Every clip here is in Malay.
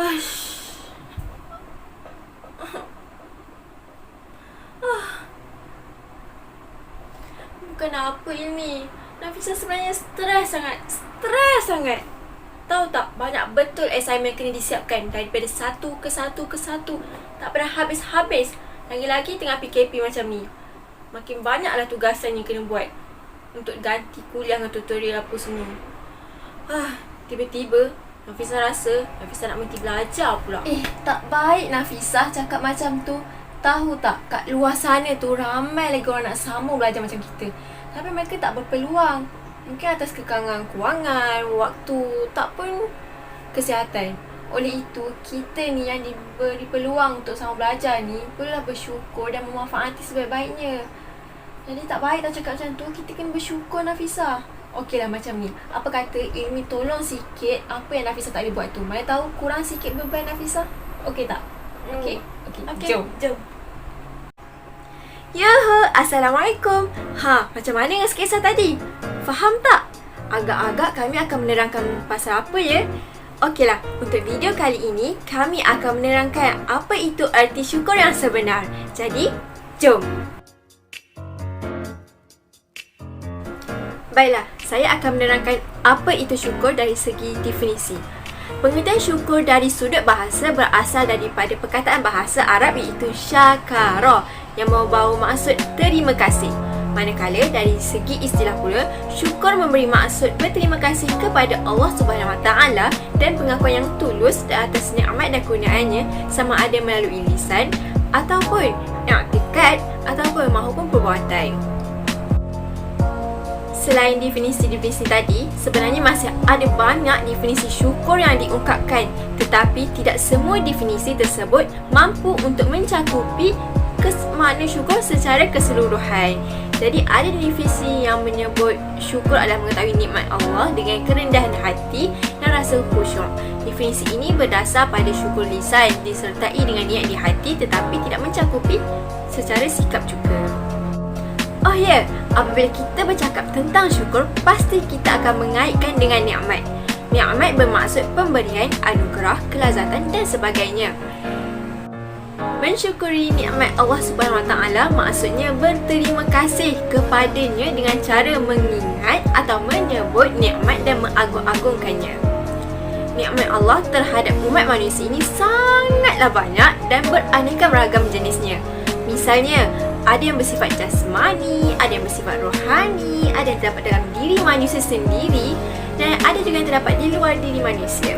Ush. Bukan apa ini. Nafisa sebenarnya stres sangat. Tahu tak, banyak betul assignment kena disiapkan. Daripada satu ke satu. Tak pernah habis-habis. Lagi-lagi tengah PKP macam ni. Makin banyaklah tugasan yang kena buat untuk ganti kuliah dengan tutorial apa semua. Tiba-tiba Nafisa rasa Nafisa nak berhenti belajar pula. Tak baik Nafisah cakap macam tu. Tahu tak, kat luar sana tu ramai lagi orang nak sama belajar macam kita, tapi mereka tak berpeluang. Mungkin atas kekangan kewangan, waktu, tak pun kesihatan. Oleh itu, kita ni yang diberi peluang untuk sama belajar ni perlulah bersyukur dan memanfaati sebaik-baiknya. Jadi tak baik tak cakap macam tu. Kita kena bersyukur Nafisah. Okeylah macam ni, apa kata Ilmi tolong sikit apa yang Nafisah tak boleh buat tu. Mana tahu kurang sikit beban Nafisah. Okey tak? Okey. Jom. Assalamualaikum. Macam mana dengan sketsa tadi? Faham tak? Agak-agak kami akan menerangkan pasal apa ya? Okeylah, untuk video kali ini kami akan menerangkan apa itu arti syukur yang sebenar. Jadi, jom. Baiklah, saya akan menerangkan apa itu syukur dari segi definisi. Pengertian syukur dari sudut bahasa berasal daripada perkataan bahasa Arab iaitu syakara yang membawa maksud terima kasih. Manakala dari segi istilah pula, syukur memberi maksud berterima kasih kepada Allah Subhanahu Wa Taala dan pengakuan yang tulus atas nikmat dan kurniaannya, sama ada melalui lisan ataupun i'tikad ataupun maupun perbuatan. Selain definisi-definisi tadi, sebenarnya masih ada banyak definisi syukur yang diungkapkan, tetapi tidak semua definisi tersebut mampu untuk mencakupi makna syukur secara keseluruhan. Jadi ada definisi yang menyebut syukur adalah mengetahui nikmat Allah dengan kerendahan hati dan rasa khusyuk. Definisi ini berdasar pada syukur lisan disertai dengan niat di hati tetapi tidak mencakupi secara sikap juga. Oh ya, apabila kita bercakap tentang syukur, pasti kita akan mengaitkan dengan nikmat. Nikmat bermaksud pemberian, anugerah, kelazatan dan sebagainya. Mensyukuri nikmat Allah Subhanahu Wa Taala maksudnya berterima kasih kepadanya dengan cara mengingat atau menyebut nikmat dan mengagung-agungkannya. Nikmat Allah terhadap umat manusia ini sangatlah banyak dan beraneka beragam jenisnya. Misalnya, ada yang bersifat jasmani, ada yang bersifat rohani, ada yang terdapat dalam diri manusia sendiri dan ada juga yang terdapat di luar diri manusia.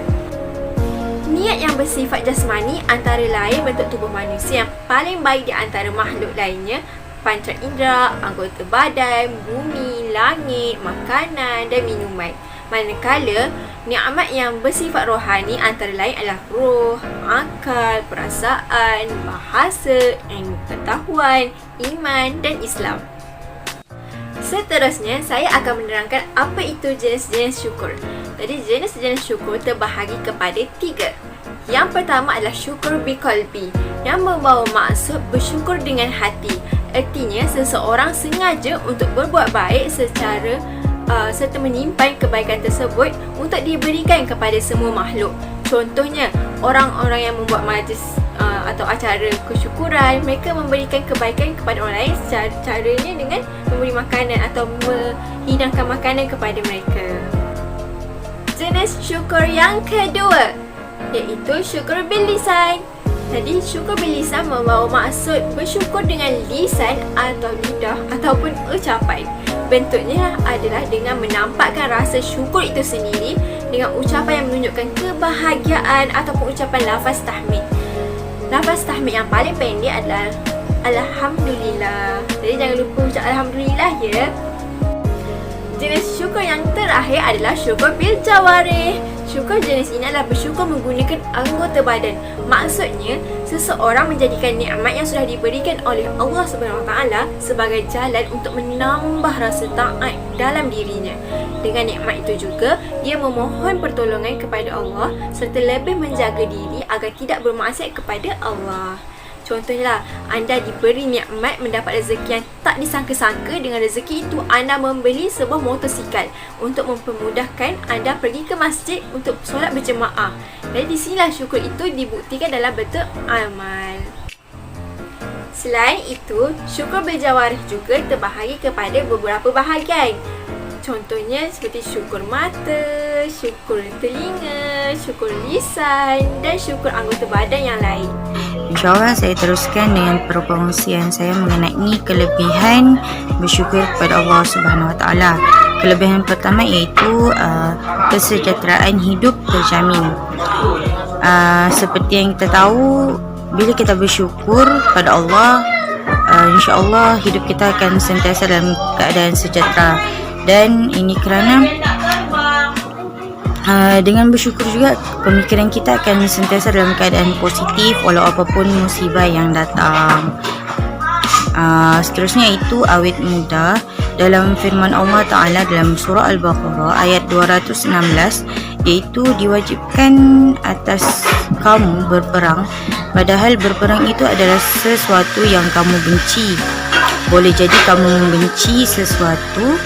Niat yang bersifat jasmani antara lain bentuk tubuh manusia yang paling baik di antara makhluk lainnya, panca indera, anggota badan, bumi, langit, makanan dan minuman. Manakala nikmat yang bersifat rohani antara lain adalah roh, akal, perasaan, bahasa, pengetahuan, iman dan Islam. Seterusnya, saya akan menerangkan apa itu jenis-jenis syukur. Jadi, jenis-jenis syukur terbahagi kepada 3. Yang pertama adalah syukur biqalbi, yang membawa maksud bersyukur dengan hati. Artinya, seseorang sengaja untuk berbuat baik serta menyimpan kebaikan tersebut untuk diberikan kepada semua makhluk. Contohnya, orang-orang yang membuat majlis atau acara kesyukuran, mereka memberikan kebaikan kepada orang lain caranya dengan memberi makanan atau menghidangkan makanan kepada mereka. Jenis syukur yang kedua iaitu syukur bil lisan. Jadi syukur bil lisan membawa maksud bersyukur dengan lisan atau lidah ataupun ucapan. Bentuknya adalah dengan menampakkan rasa syukur itu sendiri dengan ucapan yang menunjukkan kebahagiaan ataupun ucapan lafaz tahmid. Lafaz tahmid yang paling pendek adalah Alhamdulillah. Jadi jangan lupa ucap Alhamdulillah ya. Jenis syukur yang terakhir adalah syukur bil jawarih. Syukur jenis ini adalah bersyukur menggunakan anggota badan. Maksudnya, seseorang menjadikan nikmat yang sudah diberikan oleh Allah Subhanahu Wa Taala sebagai jalan untuk menambah rasa taat dalam dirinya. Dengan nikmat itu juga, dia memohon pertolongan kepada Allah serta lebih menjaga diri agar tidak bermaksiat kepada Allah. Contohnya, anda diberi nikmat mendapat rezeki yang tak disangka-sangka. Dengan rezeki itu, anda membeli sebuah motosikal untuk mempermudahkan anda pergi ke masjid untuk solat berjemaah. Jadi di sinilah syukur itu dibuktikan dalam bentuk amal. Selain itu, syukur berjawarih juga terbahagi kepada beberapa bahagian. Contohnya seperti syukur mata, syukur telinga, syukur lisan dan syukur anggota badan yang lain. InsyaAllah saya teruskan dengan perkongsian saya mengenai kelebihan bersyukur kepada Allah Subhanahu Wa Taala. Kelebihan pertama iaitu kesejahteraan hidup terjamin. Seperti yang kita tahu, bila kita bersyukur pada Allah, insyaAllah hidup kita akan sentiasa dalam keadaan sejahtera. Dan ini kerana dengan bersyukur juga pemikiran kita akan sentiasa dalam keadaan positif walau apapun musibah yang datang. Seterusnya itu awet muda. Dalam firman Allah Ta'ala dalam surah Al-Baqarah ayat 216, iaitu diwajibkan atas kamu berperang, padahal berperang itu adalah sesuatu yang kamu benci. Boleh jadi kamu membenci sesuatu,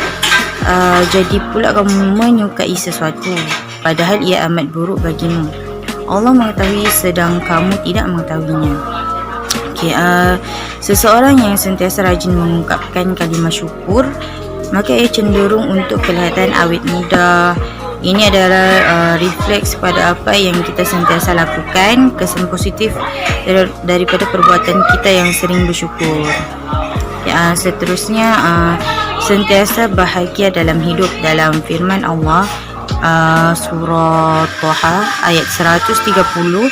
jadi pula kamu menyukai sesuatu, padahal ia amat buruk bagimu. Allah mengetahui sedang kamu tidak mengetahuinya. Seseorang yang sentiasa rajin mengungkapkan kalimah syukur, maka ia cenderung untuk kelihatan awet muda. Ini adalah refleks pada apa yang kita sentiasa lakukan, kesan positif daripada perbuatan kita yang sering bersyukur. Seterusnya, sentiasa bahagia dalam hidup. Dalam firman Allah surah Taha ayat 130,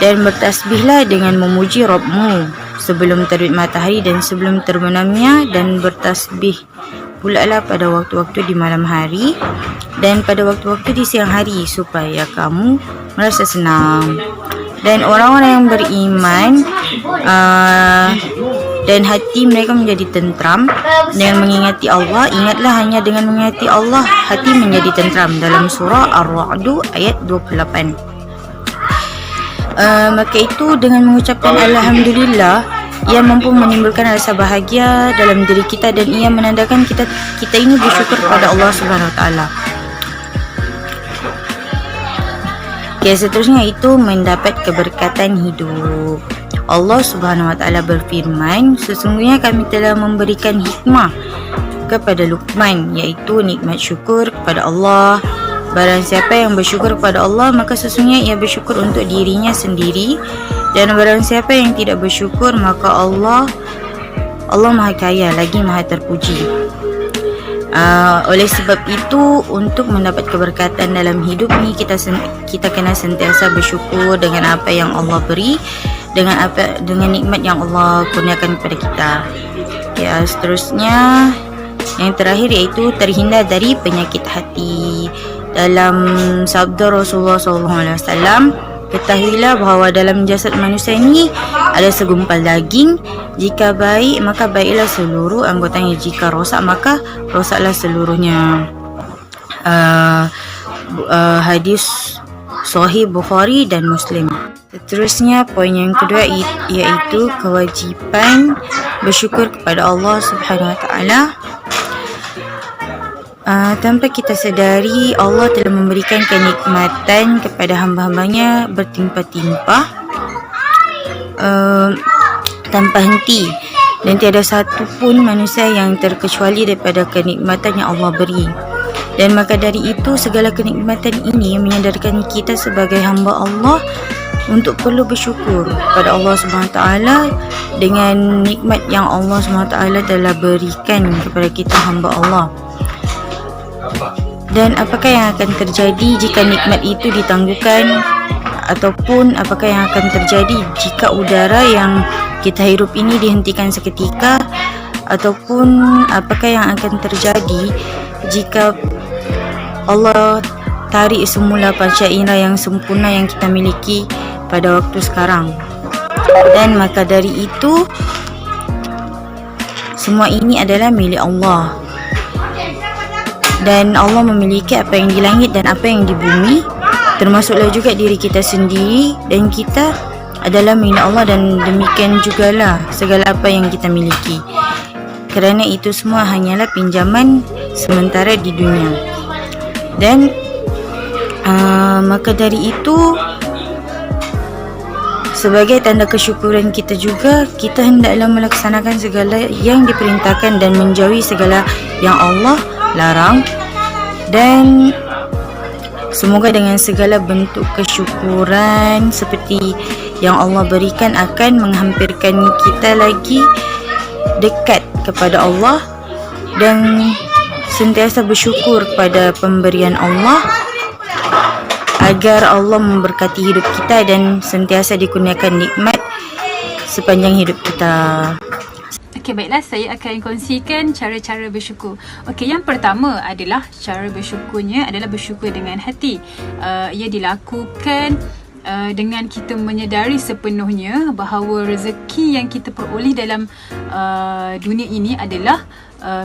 dan bertasbihlah dengan memuji Rabbmu sebelum terbit matahari dan sebelum terbenamnya, dan bertasbih pula lah pada waktu-waktu di malam hari dan pada waktu-waktu di siang hari, supaya kamu merasa senang. Dan orang-orang yang beriman dan hati mereka menjadi tentram dengan mengingati Allah. Ingatlah, hanya dengan mengingati Allah hati menjadi tentram. Dalam surah Ar-Ra'd ayat 28. Maka itu dengan mengucapkan Alhamdulillah, ia mampu menimbulkan rasa bahagia dalam diri kita, dan ia menandakan kita ini bersyukur kepada Allah Subhanahu Wa Taala. Seterusnya itu mendapat keberkatan hidup. Allah Subhanahu Wa Taala berfirman, sesungguhnya kami telah memberikan hikmah kepada Luqman, iaitu nikmat syukur kepada Allah. Barang siapa yang bersyukur kepada Allah, maka sesungguhnya ia bersyukur untuk dirinya sendiri, dan barang siapa yang tidak bersyukur, maka Allah Maha Kaya lagi Maha Terpuji. Oleh sebab itu, untuk mendapat keberkatan dalam hidup ni, kita kena sentiasa bersyukur dengan apa yang Allah beri, dengan nikmat yang Allah kurniakan kepada kita. Seterusnya, yang terakhir iaitu terhindar dari penyakit hati. Dalam sabda Rasulullah SAW, ketahuilah bahawa dalam jasad manusia ini ada segumpal daging. Jika baik, maka baiklah seluruh anggotanya. Jika rosak, maka rosaklah seluruhnya. Hadis Sahih Bukhari dan Muslim. Seterusnya, poin yang kedua iaitu kewajipan bersyukur kepada Allah Subhanahu Wa Taala. Tanpa kita sedari, Allah telah memberikan kenikmatan kepada hamba-hambanya bertimpah-timpah, tanpa henti, dan tiada satu pun manusia yang terkecuali daripada kenikmatan yang Allah beri. Dan maka dari itu, segala kenikmatan ini menyadarkan kita sebagai hamba Allah untuk perlu bersyukur pada Allah SWT dengan nikmat yang Allah SWT telah berikan kepada kita hamba Allah. Dan apakah yang akan terjadi jika nikmat itu ditangguhkan, ataupun apakah yang akan terjadi jika udara yang kita hirup ini dihentikan seketika, ataupun apakah yang akan terjadi jika Allah tarik semula panca indera yang sempurna yang kita miliki pada waktu sekarang. Dan maka dari itu, semua ini adalah milik Allah, dan Allah memiliki apa yang di langit dan apa yang di bumi, termasuklah juga diri kita sendiri. Dan kita adalah milik Allah dan demikian jugalah segala apa yang kita miliki. Kerana itu semua hanyalah pinjaman sementara di dunia. Dan maka dari itu, sebagai tanda kesyukuran kita juga, kita hendaklah melaksanakan segala yang diperintahkan dan menjauhi segala yang Allah larang. Dan semoga dengan segala bentuk kesyukuran seperti yang Allah berikan akan menghampirkan kita lagi dekat kepada Allah dan sentiasa bersyukur kepada pemberian Allah, agar Allah memberkati hidup kita dan sentiasa dikurniakan nikmat sepanjang hidup kita. Okey, baiklah, saya akan kongsikan cara-cara bersyukur. Okey, yang pertama adalah cara bersyukurnya adalah bersyukur dengan hati. Ia dilakukan dengan kita menyedari sepenuhnya bahawa rezeki yang kita peroleh dalam dunia ini adalah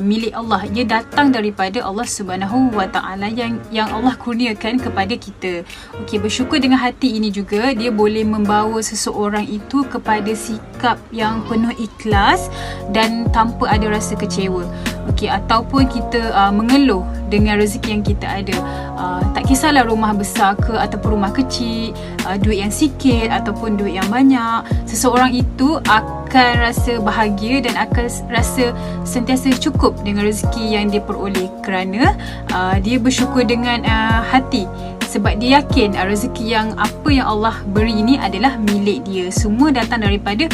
milik Allah. Ia datang daripada Allah Subhanahu Wa Taala yang Allah kurniakan kepada kita. Okey, bersyukur dengan hati ini juga dia boleh membawa seseorang itu kepada sikap yang penuh ikhlas dan tanpa ada rasa kecewa. Okey, ataupun kita mengeluh dengan rezeki yang kita ada. Tak kisahlah rumah besar ke ataupun rumah kecil, duit yang sikit ataupun duit yang banyak, seseorang itu akan rasa bahagia dan akan rasa sentiasa cukup dengan rezeki yang dia peroleh kerana dia bersyukur dengan hati, sebab dia yakin rezeki yang apa yang Allah beri ini adalah milik dia. Semua datang daripada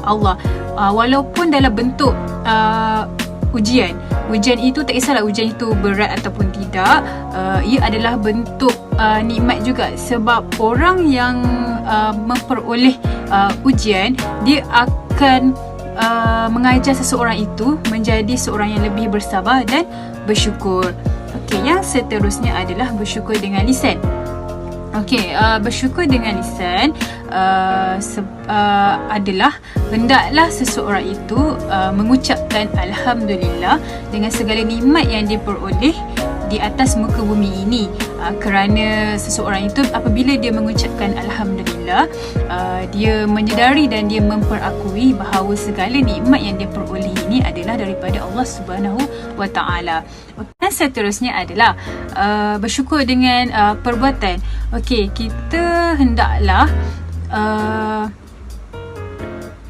Allah, walaupun dalam bentuk ujian itu, tak kisahlah ujian itu berat ataupun tidak, ia adalah bentuk nikmat juga, sebab orang yang memperoleh ujian, dia akan mengajar seseorang itu menjadi seorang yang lebih bersabar dan bersyukur. Okey, yang seterusnya adalah bersyukur dengan lisan. Okey, bersyukur dengan lisan adalah hendaklah seseorang itu mengucapkan Alhamdulillah dengan segala nikmat yang diperoleh di atas muka bumi ini, kerana seseorang itu apabila dia mengucapkan Alhamdulillah, dia menyedari dan dia memperakui bahawa segala nikmat yang dia peroleh ini adalah daripada Allah Subhanahu Wa Taala. Dan seterusnya adalah bersyukur dengan perbuatan. Okey, kita hendaklah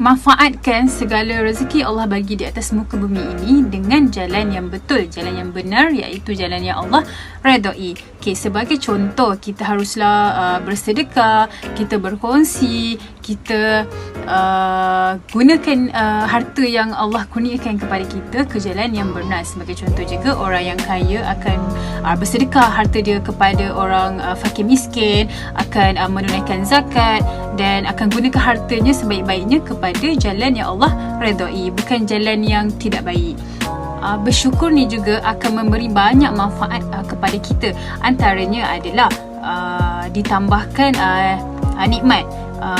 manfaatkan segala rezeki Allah bagi di atas muka bumi ini dengan jalan yang betul, jalan yang benar, iaitu jalan yang Allah redai. Okay, sebagai contoh, kita haruslah bersedekah, kita berkongsi, kita gunakan harta yang Allah kurniakan kepada kita ke jalan yang benar. Sebagai contoh juga, orang yang kaya akan bersedekah harta dia kepada orang fakir miskin, akan menunaikan zakat dan akan gunakan hartanya sebaik-baiknya kepada jalan yang Allah redai, bukan jalan yang tidak baik. Bersyukur ni juga akan memberi banyak manfaat kepada kita. Antaranya adalah ditambahkan nikmat.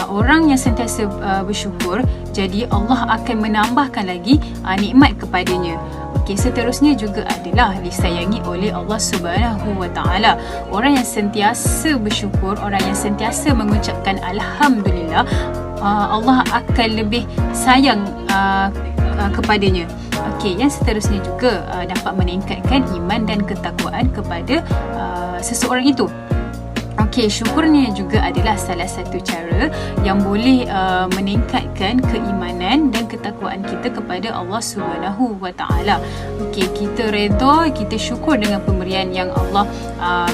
Orang yang sentiasa bersyukur, jadi Allah akan menambahkan lagi nikmat kepadanya. Okey, seterusnya juga adalah disayangi oleh Allah Subhanahu Wa Taala. Orang yang sentiasa bersyukur, orang yang sentiasa mengucapkan Alhamdulillah, Allah akan lebih sayang kepadanya. Okey, yang seterusnya juga dapat meningkatkan iman dan ketakwaan kepada seseorang itu. Okey, syukurnya juga adalah salah satu cara yang boleh meningkatkan keimanan dan ketakwaan kita kepada Allah Subhanahu Wa Taala. Okey, kita redha, kita syukur dengan pemberian yang Allah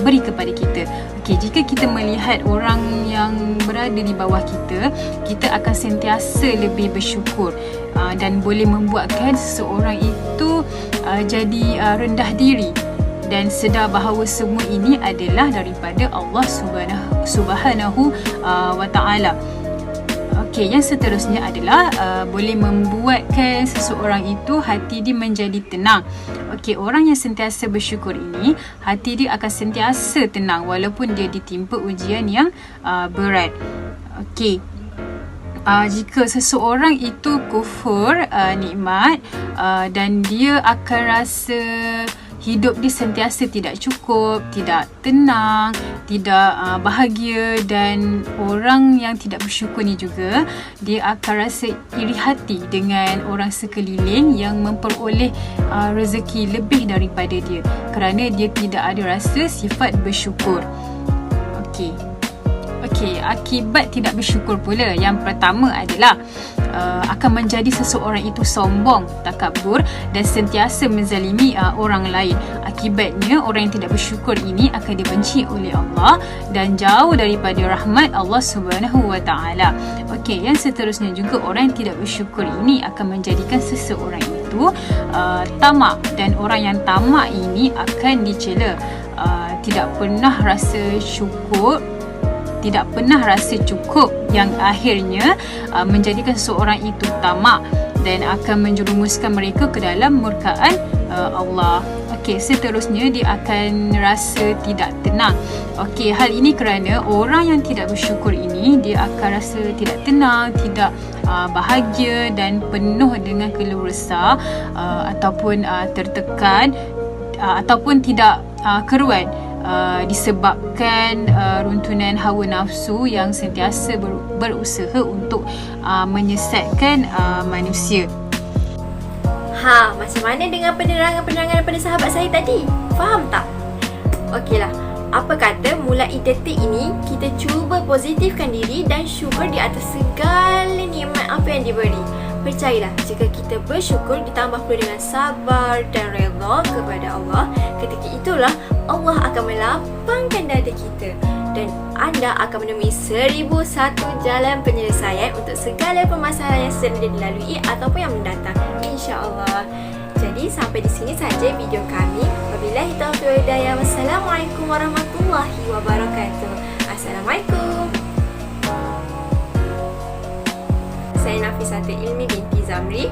beri kepada kita. Okey, jika kita melihat orang yang berada di bawah kita, kita akan sentiasa lebih bersyukur dan boleh membuatkan seseorang itu jadi rendah diri dan sedar bahawa semua ini adalah daripada Allah Subhanahu Wa Taala. Okey, yang seterusnya adalah boleh membuatkan seseorang itu hati dia menjadi tenang. Okey, orang yang sentiasa bersyukur ini, hati dia akan sentiasa tenang walaupun dia ditimpa ujian yang berat. Okey, jika seseorang itu kufur nikmat dan dia akan rasa hidup dia sentiasa tidak cukup, tidak tenang, tidak bahagia, dan orang yang tidak bersyukur ni juga dia akan rasa iri hati dengan orang sekeliling yang memperoleh rezeki lebih daripada dia kerana dia tidak ada rasa sifat bersyukur. Okey, akibat tidak bersyukur pula yang pertama adalah akan menjadi seseorang itu sombong, takabur dan sentiasa menzalimi orang lain. Akibatnya orang yang tidak bersyukur ini akan dibenci oleh Allah dan jauh daripada rahmat Allah Subhanahu wa taala. Okey, yang seterusnya juga orang yang tidak bersyukur ini akan menjadikan seseorang itu tamak, dan orang yang tamak ini akan dicela. Tidak pernah rasa syukur, tidak pernah rasa cukup, yang akhirnya menjadikan seseorang itu tamak dan akan menjerumuskan mereka ke dalam murkaan Allah. Okey, seterusnya dia akan rasa tidak tenang. Okey, hal ini kerana orang yang tidak bersyukur ini dia akan rasa tidak tenang, tidak bahagia dan penuh dengan keluh resah ataupun tertekan ataupun tidak keruan disebabkan runtunan hawa nafsu yang sentiasa berusaha untuk menyesatkan manusia. Macam mana dengan penerangan-penerangan daripada sahabat saya tadi? Faham tak? Okeylah, apa kata mulai detik ini kita cuba positifkan diri dan syukur di atas segala nikmat apa yang diberi. Percayalah, jika kita bersyukur ditambah pula dengan sabar dan redha kepada Allah, ketika itulah Allah akan melapangkan dada kita dan anda akan menemui 1001 jalan penyelesaian untuk segala permasalahan yang sedang dilalui ataupun yang mendatang, insya-Allah. Jadi sampai di sini saja video kami. Wabillahi taufiq wal hidayah. Wassalamualaikum warahmatullahi wabarakatuh. Assalamualaikum. Saya Nafisatul Ilmi binti Zamri,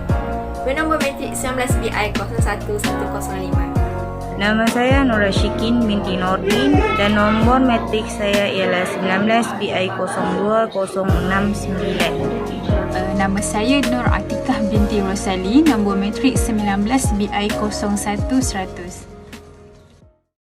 bernombor metrik 19BI 01105. Nama saya Nura Syikin binti Nordin dan nombor metrik saya ialah 19BI 02069. Nama saya Nur Atikah binti Rosali, nombor metrik 19BI 01100.